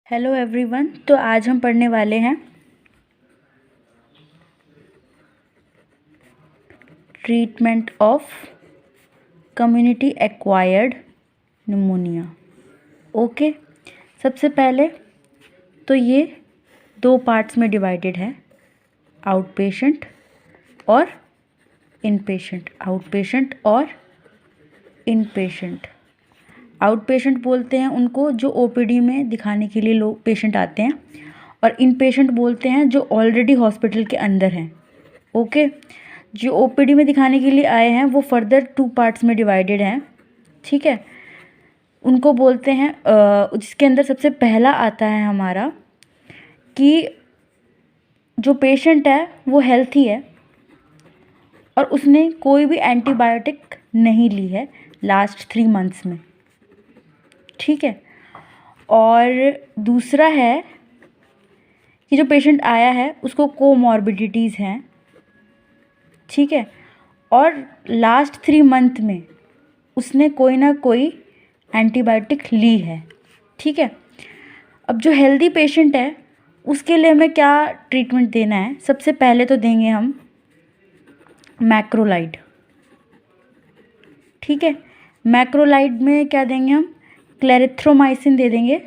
Hello everyone. तो आज हम पढ़ने वाले हैं treatment of community acquired pneumonia. Okay, सबसे पहले तो ये दो पार्ट्स में डिवाइडेड है, आउट पेशेंट और इन पेशेंट। आउट पेशेंट और इन पेशेंट। आउट पेशेंट बोलते हैं उनको जो ओपीडी में दिखाने के लिए लोग पेशेंट आते हैं, और इन पेशेंट बोलते हैं जो ऑलरेडी हॉस्पिटल के अंदर हैं। ओके, जो ओपीडी में दिखाने के लिए आए हैं वो फर्दर 2 पार्ट्स में डिवाइडेड हैं। ठीक है, उनको बोलते हैं जिसके अंदर सबसे पहला आता है हमारा कि जो पेशेंट है वो हेल्थी है और उसने कोई भी एंटीबायोटिक नहीं ली है लास्ट 3 मंथ्स में। ठीक है, और दूसरा है कि जो पेशेंट आया है उसको कोमॉर्बिडिटीज़ हैं। ठीक है, और लास्ट 3 मंथ में उसने कोई ना कोई एंटीबायोटिक ली है। ठीक है, अब जो हेल्दी पेशेंट है उसके लिए हमें क्या ट्रीटमेंट देना है? सबसे पहले तो देंगे हम मैक्रोलाइड। ठीक है, मैक्रोलाइड में क्या देंगे हम? क्लेरिथ्रोमाइसिन दे देंगे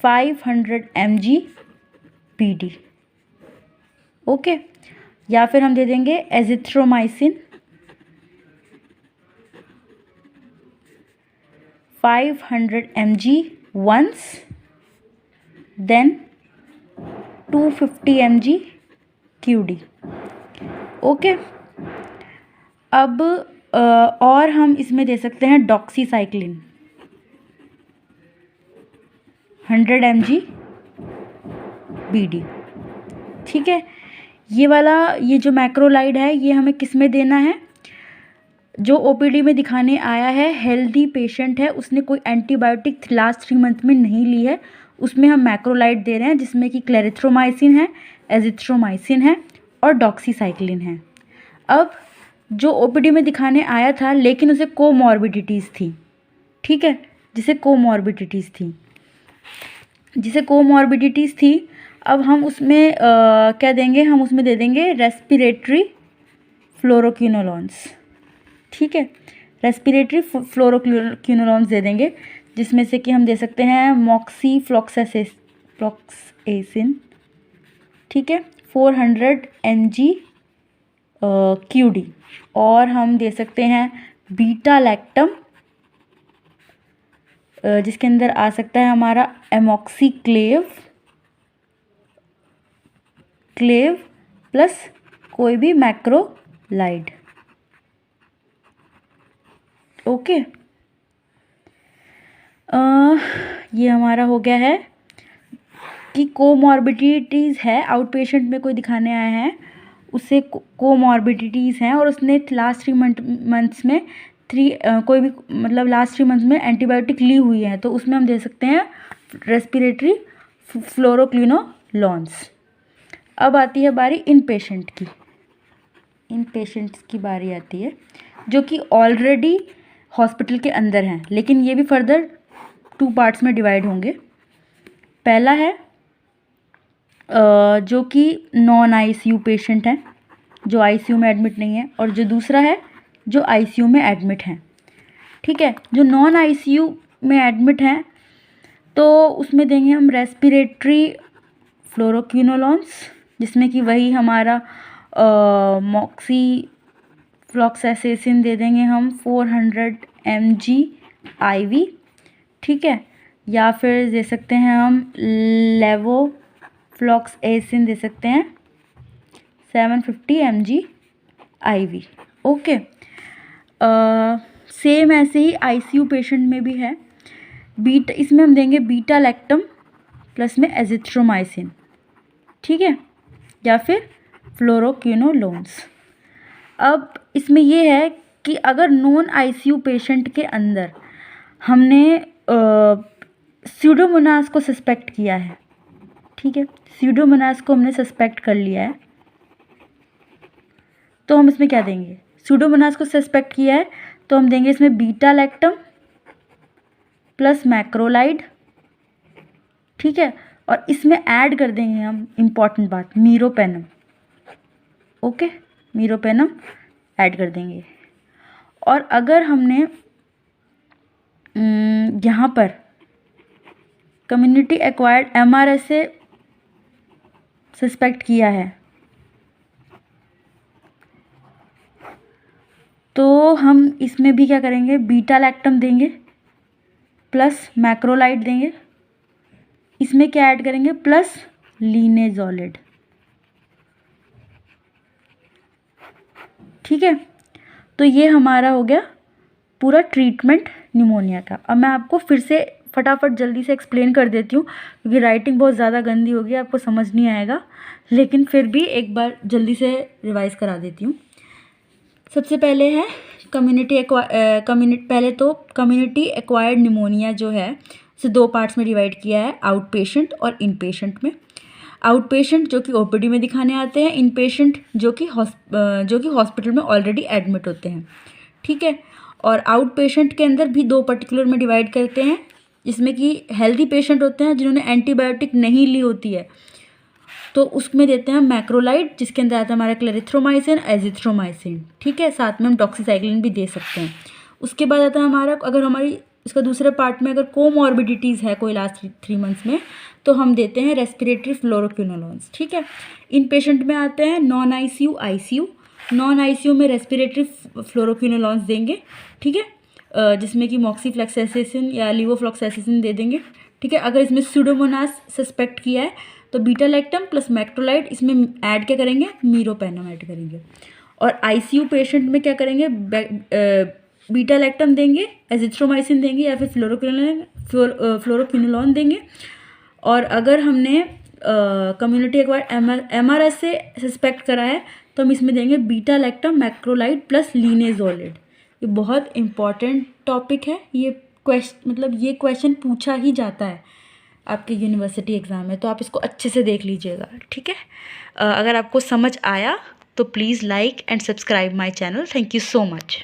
500 mg PD। ओके, या फिर हम दे देंगे azithromycin 500 mg once, then 250 mg QD। Okay, अब और हम इसमें दे सकते हैं डॉक्सीसाइक्लिन 100 mg BD। ठीक है, ये जो मैक्रोलाइड है ये हमें किस में देना है? जो ओपीडी में दिखाने आया है, हेल्दी पेशेंट है, उसने कोई एंटीबायोटिक लास्ट 3 मंथ में नहीं ली है, उसमें हम मैक्रोलाइड दे रहे हैं जिसमें कि क्लेरिथ्रोमाइसिन है, एजिथ्रोमाइसिन है और डॉक्सीसाइक्लिन है। अब जो ओपीडी में दिखाने आया था लेकिन उसे कोमॉर्बिडिटीज़ थी। ठीक है, जिसे कोमॉर्बिडिटीज़ थी, अब हम उसमें क्या देंगे? हम उसमें दे देंगे रेस्पिरेटरी फ्लोरोक्विनोलॉन्स। ठीक है, रेस्पिरेटरी फ्लोरोक्विनोलॉन्स दे देंगे, जिसमें से कि हम दे सकते हैं मॉक्सीफ्लॉक्सेसिन। ठीक है, 400 mg QD। और हम दे सकते हैं बीटा लैक्टम, जिसके अंदर आ सकता है हमारा एमॉक्सीक्लेव प्लस कोई भी मैक्रोलाइड। ओके, ये हमारा हो गया है कि कोमॉर्बिडिटीज़ है, आउट पेशेंट में कोई दिखाने आया है उससे कोमॉर्बिडिटीज़ हैं और उसने लास्ट 3 मंथ्स में कोई भी मतलब लास्ट 3 मंथ्स में एंटीबायोटिक ली हुई है, तो उसमें हम दे सकते हैं रेस्पिरेटरी फ्लोरोक्विनोलॉन्स। अब आती है बारी इन पेशेंट्स की बारी आती है जो कि ऑलरेडी हॉस्पिटल के अंदर हैं, लेकिन ये भी फर्दर 2 पार्ट्स में डिवाइड होंगे। पहला है जो कि नॉन आईसीयू पेशेंट हैं, जो आईसीयू में एडमिट नहीं है, और जो दूसरा है जो आईसीयू में एडमिट हैं। ठीक है, जो नॉन आईसीयू में एडमिट हैं तो उसमें देंगे हम रेस्पिरेटरी फ्लोरोक्विनोलॉन्स, जिसमें कि वही हमारा मॉक्सीफ्लॉक्सेसिन दे देंगे हम 400 mg IV। ठीक है, या फिर दे सकते हैं हम लेवोफ्लॉक्सेसिन दे सकते हैं 750 mg IV। ओके, सेम ऐसे ही आईसीयू पेशेंट में भी है। इसमें हम देंगे बीटा लैक्टम प्लस में एजिथ्रोमाइसिन। ठीक है, या फिर फ्लोरोक्विनोलॉन्स। अब इसमें ये है कि अगर नॉन आईसीयू पेशेंट के अंदर हमने स्यूडोमोनास को सस्पेक्ट किया है, ठीक है, स्यूडोमोनास को हमने सस्पेक्ट कर लिया है, तो हम इसमें क्या देंगे? स्यूडोमोनास को सस्पेक्ट किया है तो हम देंगे इसमें बीटा लैक्टम प्लस मैक्रोलाइड, ठीक है। और इसमें ऐड कर देंगे हम, इम्पॉर्टेंट बात, मीरोपेनम, ओके, मीरोपेनम ऐड कर देंगे। और अगर हमने यहाँ पर कम्युनिटी एक्वायर्ड MRSA सस्पेक्ट किया है तो हम इसमें भी क्या करेंगे, बीटा लैक्टम देंगे प्लस मैक्रोलाइड देंगे। इसमें क्या ऐड करेंगे, प्लस लीनेजोलिड, ठीक है। तो ये हमारा हो गया पूरा ट्रीटमेंट निमोनिया का। अब मैं आपको फिर से फटाफट जल्दी से एक्सप्लेन कर देती हूँ क्योंकि राइटिंग बहुत ज़्यादा गंदी होगी, आपको समझ नहीं आएगा, लेकिन फिर भी एक बार जल्दी से रिवाइज करा देती हूँ। सबसे पहले है पहले तो कम्युनिटी एक्वायर्ड निमोनिया जो है उसे दो पार्ट्स में डिवाइड किया है, आउट पेशेंट और इन पेशेंट में। आउट पेशेंट जो कि ओपीडी में दिखाने आते हैं, इन पेशेंट जो कि हॉस्पिटल में ऑलरेडी एडमिट होते हैं, ठीक है। और आउट पेशेंट के अंदर भी दो पर्टिकुलर में डिवाइड करते हैं, जिसमें कि हेल्दी पेशेंट होते हैं जिन्होंने एंटीबायोटिक नहीं ली होती है, तो उसमें देते हैं मैक्रोलाइड, जिसके अंदर आता है हमारा क्लेरिथ्रोमाइसिन, एजिथ्रोमाइसिन, ठीक है। साथ में हम डॉक्सीसाइक्लिन भी दे सकते हैं। उसके बाद आता है हमारा, अगर हमारी इसका दूसरे पार्ट में अगर कोमॉर्बिडिटीज़ है कोई लास्ट 3 मंथ्स में, तो हम देते हैं रेस्पिरेटरी फ्लोरोक्विनोलोन्स, ठीक है। इन पेशेंट में आते हैं non ICU, ICU. Non ICU में रेस्पिरेटरी फ्लोरोक्विनोलोन्स देंगे, ठीक है, जिसमें कि मॉक्सीफ्लैक्सासिसिन या लीवोफ्लॉक्सासिसिन दे देंगे, ठीक है। अगर इसमें सुडोमोनास सस्पेक्ट किया है तो बीटा लैक्टम प्लस मैक्रोलाइड, इसमें ऐड क्या करेंगे, मीरोपेनम ऐड करेंगे। और आईसीयू पेशेंट में क्या करेंगे, बीटा लैक्टम देंगे, एजिथ्रोमाइसिन देंगे या फिर फ्लोरोक्विनोलोन देंगे। और अगर हमने कम्युनिटी एक्वायर्ड MRSA सस्पेक्ट करा है तो हम इसमें देंगे बीटा लैक्टम, मैक्रोलाइड प्लस लीनेजोलिड। ये बहुत इंपॉर्टेंट टॉपिक है, ये क्वेश्चन पूछा ही जाता है आपके यूनिवर्सिटी एग्ज़ाम में, तो आप इसको अच्छे से देख लीजिएगा, ठीक है। अगर आपको समझ आया तो please like and subscribe my channel. Thank you so much.